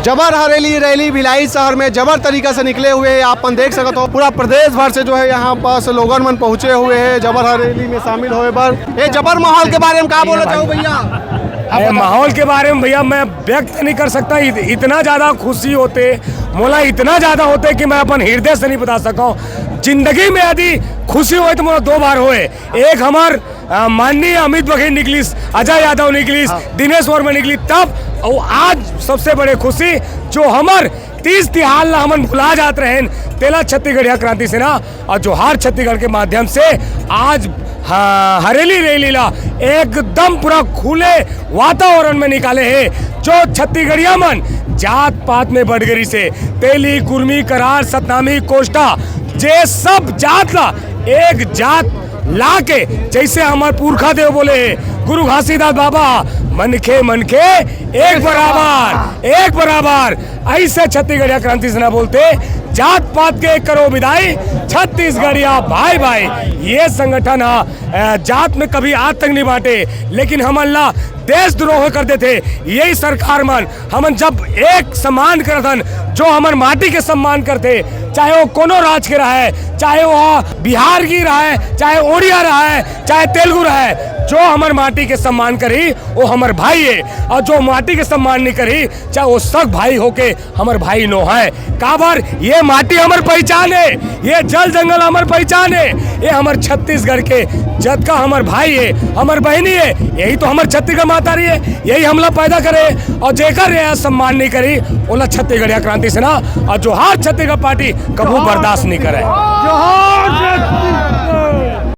जबर हरेली रैली भिलाई शहर में जबर तरीका से निकले हुए हैं। आप देख सकते हो पूरा प्रदेश भर से जो है यहाँ पास लोगन मन पहुँचे हुए हैं जबर हरेली में शामिल होए पर। ये जबर माहौल के बारे में क्या बोलना चाहूँ भैया? माहौल के बारे में भैया मैं व्यक्त नहीं कर सकता। इतना ज़्यादा खुशी होते मोला, इतना ज़्यादा होते कि मैं अपन हृदय से नहीं बता सका। जिंदगी में यदि खुशी हो तो मोला दो बार होए। एक हमार माननीय अमित बघेल निकलिस, अजय यादव निकलिस, दिनेश वर्मा निकली तब, और आज सबसे बड़े खुशी जो हमार 30 तिहार ला हमन भुला जात रहे तेला छत्तीसगढ़िया क्रांति सेना और जोहार छत्तीसगढ़ के माध्यम से आज हरेली रैली ला एकदम पूरा खुले वातावरण में निकाले हैं। जो छत्तीसगढ़िया मन जात पात में बढ़गरी से तेली, कुर्मी, करार, सतनामी, कोष्टा जे सब जात ला एक जात ला के, जैसे हमारे पुरखा देव बोले गुरु घासीदास बाबा, मनखे मनखे एक बराबर ऐसे छत्तीसगढ़िया क्रांति सेना बोलते। जात पात के करो विदाई, छत्तीसगढ़िया भाई भाई। ये संगठन जात में कभी आज तक नहीं बांटे, लेकिन हमन ला देशद्रोह करते थे यही सरकार मन। हमन जब एक सम्मान करतन, जो हमार माटी के सम्मान करते, चाहे वो कोनो राज के रहे, चाहे वो बिहार की रहे, चाहे ओडिया रहे, चाहे तेलुगु रहे, जो हमार माटी के सम्मान करी वो हमार भाई है। और जो माटी के सम्मान नहीं करी, चाहे वो सब भाई होके हमार भाई नो है। काबर ये माटी हमार पहचान है, ये जल जंगल हमार पहचान है, ये हमार छत्तीसगढ़ के जत का हमार भाई है, हमार बहनी है। यही तो हमार छत्तीसगढ़ माता रही है, यही हमला पैदा करे। और जेकर ये सम्मान नहीं करी ओला छत्तीसगढ़िया क्रांति सेना और जोहार छत्तीसगढ़ पार्टी कबू बर्दाश्त नहीं करे।